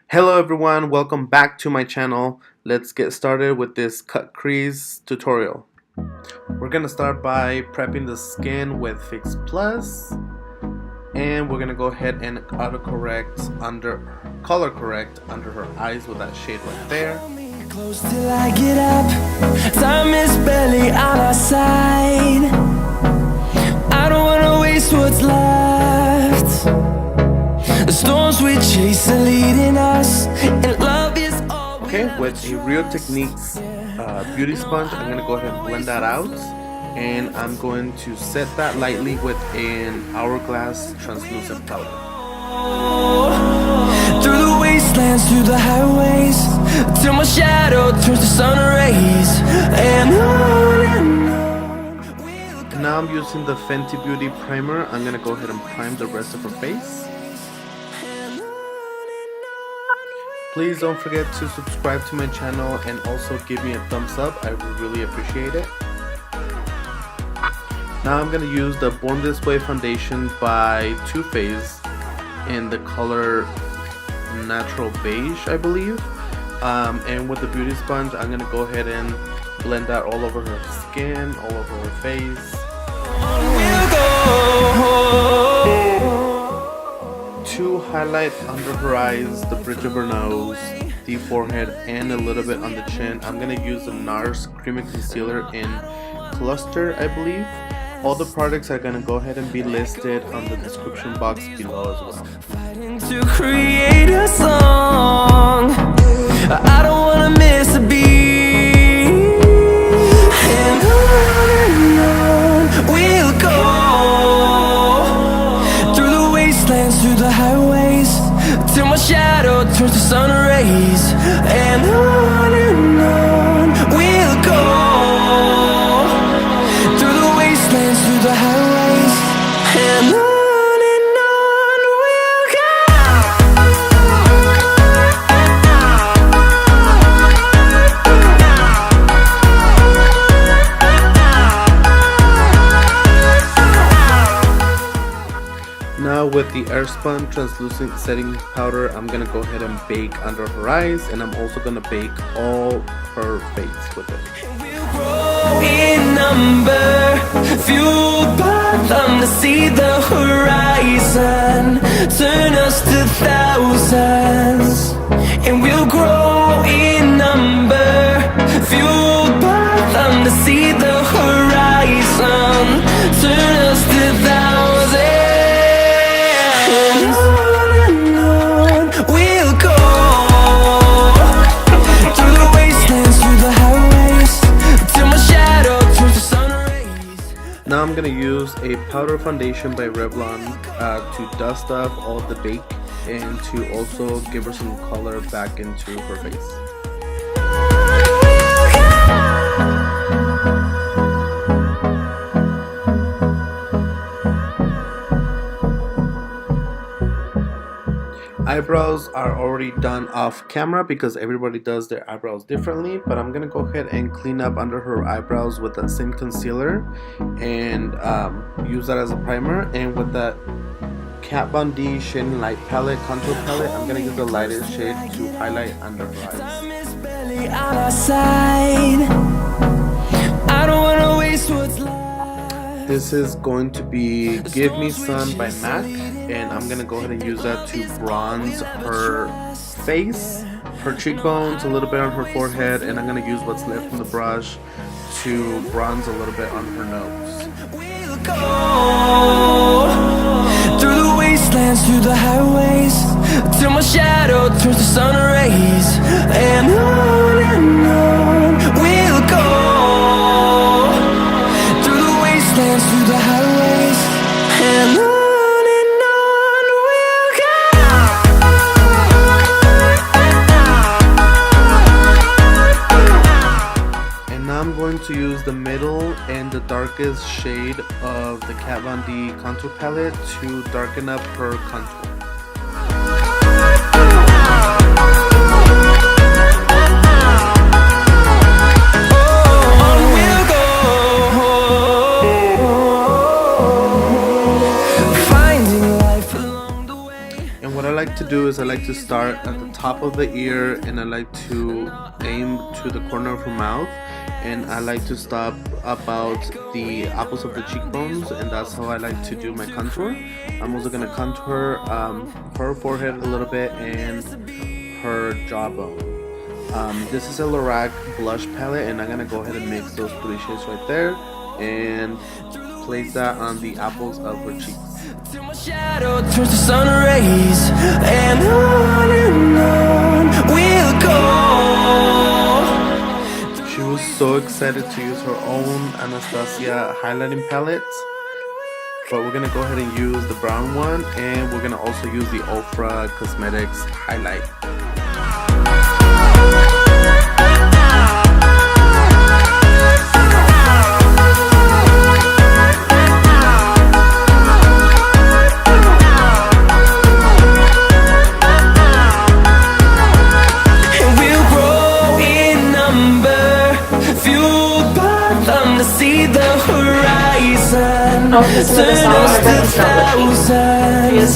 Hello everyone, welcome back to my channel. Let's get started with this cut crease tutorial. We're gonna start by prepping the skin with Fix Plus, and we're gonna go ahead and color correct under her eyes with that shade right there. Close till I get up. Time is barely on our side. I don't wanna waste what's left. The storms we chase are leading us, and love is all. Okay, with a Real Techniques beauty sponge, I'm gonna go ahead and blend that out, and I'm going to set that lightly with an hourglass translucent powder. Through the wastelands, through the highways, till my shadow turns to sun rays, and on we'll go. Now I'm using the Fenty Beauty primer. I'm gonna go ahead and prime the rest of her face. Please don't forget to subscribe to my channel and also give me a thumbs up. I would really appreciate it. Now I'm gonna use the Born This Way foundation by Too Faced in the color Natural Beige, I believe. And with the beauty sponge, I'm gonna go ahead and blend that all over her skin, all over her face. To highlight under her eyes, the bridge of her nose, the forehead, and a little bit on the chin, I'm gonna use the NARS Creamy Concealer in Cluster, I believe. All the products are gonna go ahead and be listed on the description box below as well. Fighting to create a song. I don't wanna miss a beat. And on we'll go. Through the wastelands, through the highways, till my shadow turns to sun rays. And on we'll go. Through the wastelands, through the highways, and on we'll go. Now with the Airspun translucent setting powder, I'm gonna go ahead and bake under her eyes, and I'm also gonna bake all her face with it. We'll grow in number, fueled by them to see the horizon, turn us to thousands. And we'll grow in number, fueled by them to see the horizon, turn us to thousands. And on we'll go. Through the wastelands, through the highways, till my shadow turns to sun rays. Now I'm gonna use a powder foundation by Revlon to dust off all the bake and to also give her some color back into her face. Eyebrows are already done off camera because everybody does their eyebrows differently, but I'm gonna go ahead and clean up under her eyebrows with that same concealer and use that as a primer. And with that Kat Von D Shading Light palette, contour palette, I'm gonna use the lightest shade to highlight under her eyes. Time is barely on our side. I don't wanna waste what's left. This is going to be Give Me Sun by MAC, and I'm gonna go ahead and use that to bronze her face, her cheekbones, a little bit on her forehead, and I'm gonna use what's left from the brush to bronze a little bit on her nose. We'll go through the wastelands, through the highways, till my shadow turns to sun rays. And on we'll go. Through the wastelands, through the highways, and on we'll go. And now I'm going to use the middle and the darkest shade of the Kat Von D contour palette to darken up her contour. On we'll go, finding life along the way. And what I like to do do is I like to start at the top of the ear, and I like to aim to the corner of her mouth, and I like to stop about the apples of the cheekbones, and that's how I like to do my contour. I'm also going to contour her forehead a little bit and her jawbone. This is a Lorac blush palette, and I'm going to go ahead and mix those 3 shades right there and place that on the apples of her cheeks. My shadow turns to sun rays, and on we'll go. She was so excited to use her own Anastasia highlighting palette, but we're gonna go ahead and use the brown one, and we're gonna also use the Ofra Cosmetics highlight. Turn us to thousands,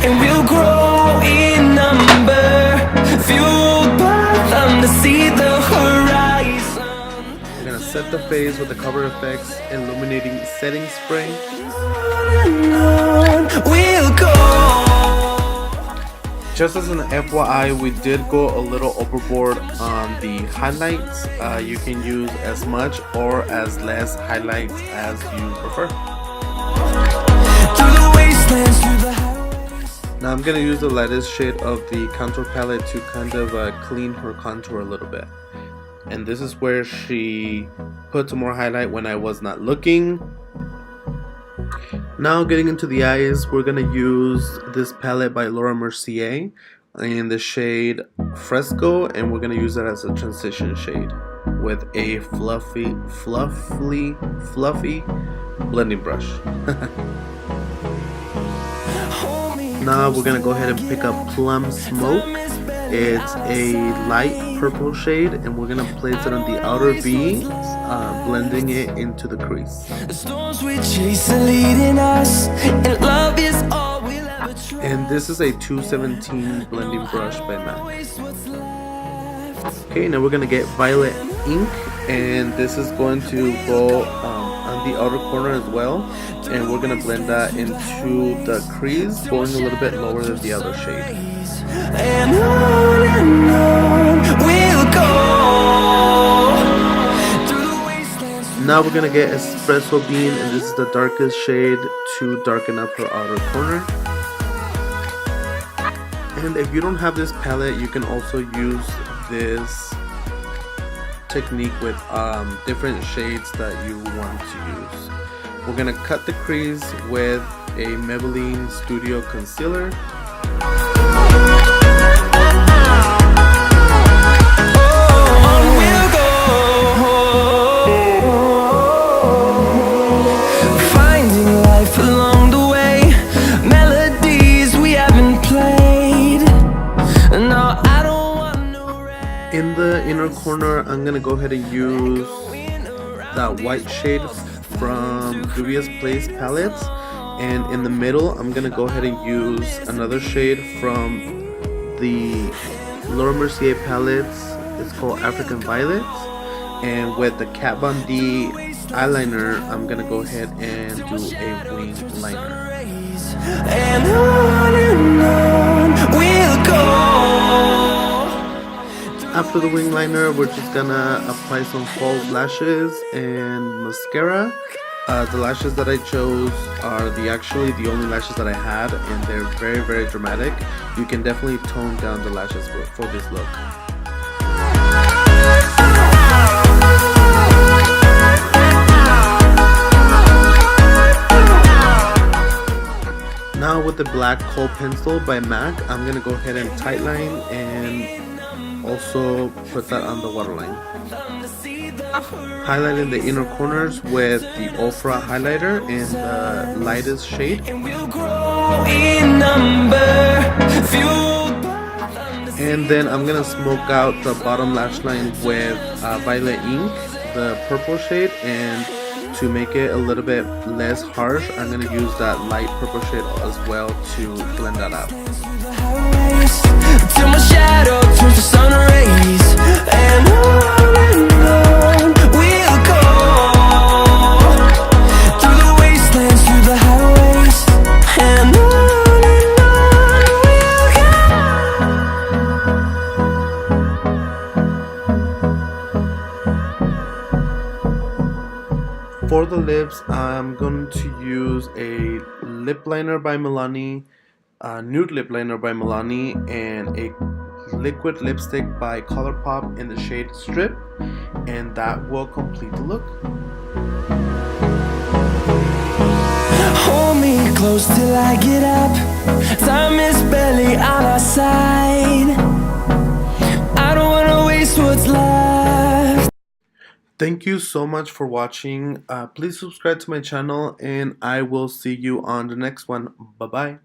and we'll grow in number, fueled by them to see the horizon. We're gonna set the face with the Cover FX illuminating setting spray. We'll go. Just as an FYI, we did go a little overboard on the highlights. You can use as much or as less highlights as you prefer. Now I'm going to use the lightest shade of the contour palette to kind of clean her contour a little bit. And this is where she put some more highlight when I was not looking. Now getting into the eyes, we're going to use this palette by Laura Mercier in the shade Fresco, and we're going to use it as a transition shade with a fluffy blending brush. Now we're going to go ahead and pick up Plum Smoke. It's a light purple shade, and we're going to place it on the outer V, blending it into the crease. And this is a 217 blending brush by MAC. Okay, now we're going to get Violet Ink, and this is going to go on the outer corner as well, and we're going to blend that into the crease, going a little bit lower than the other shade. And on we'll go. Now we're going to get Espresso Bean, and this is the darkest shade to darken up her outer corner. And if you don't have this palette, you can also use this technique with different shades that you want to use. We're going to cut the crease with a Maybelline Studio Concealer. In the inner corner, I'm going to go ahead and use that white shade from Juvia's Place palettes. And in the middle, I'm going to go ahead and use another shade from the Laura Mercier palettes. It's called African Violets. And with the Kat Von D eyeliner, I'm going to go ahead and do a wing liner. And on we'll go. After the wing liner, we're just gonna apply some false lashes and mascara. The lashes that I chose are actually the only lashes that I had, and they're very, very dramatic. You can definitely tone down the lashes for this look. Now with the black kohl pencil by MAC, I'm gonna go ahead and tightline and also put that on the waterline. Highlighting the inner corners with the Ofra highlighter in the lightest shade. And then I'm gonna smoke out the bottom lash line with Violet Ink, the purple shade, and to make it a little bit less harsh, I'm gonna use that light purple shade as well to blend that out. till my shadow turns to sun rays. And on we'll go, through the wastelands, through the highways. And on we'll go. For the lips, I'm going to use a lip liner by Milani, a nude lip liner by Milani, and a liquid lipstick by ColourPop in the shade Strip, and that will complete the look. hold me close till I get up. Time is barely on our side. I don't wanna waste what's left. Thank you so much for watching. Please subscribe to my channel, and I will see you on the next one. Bye bye.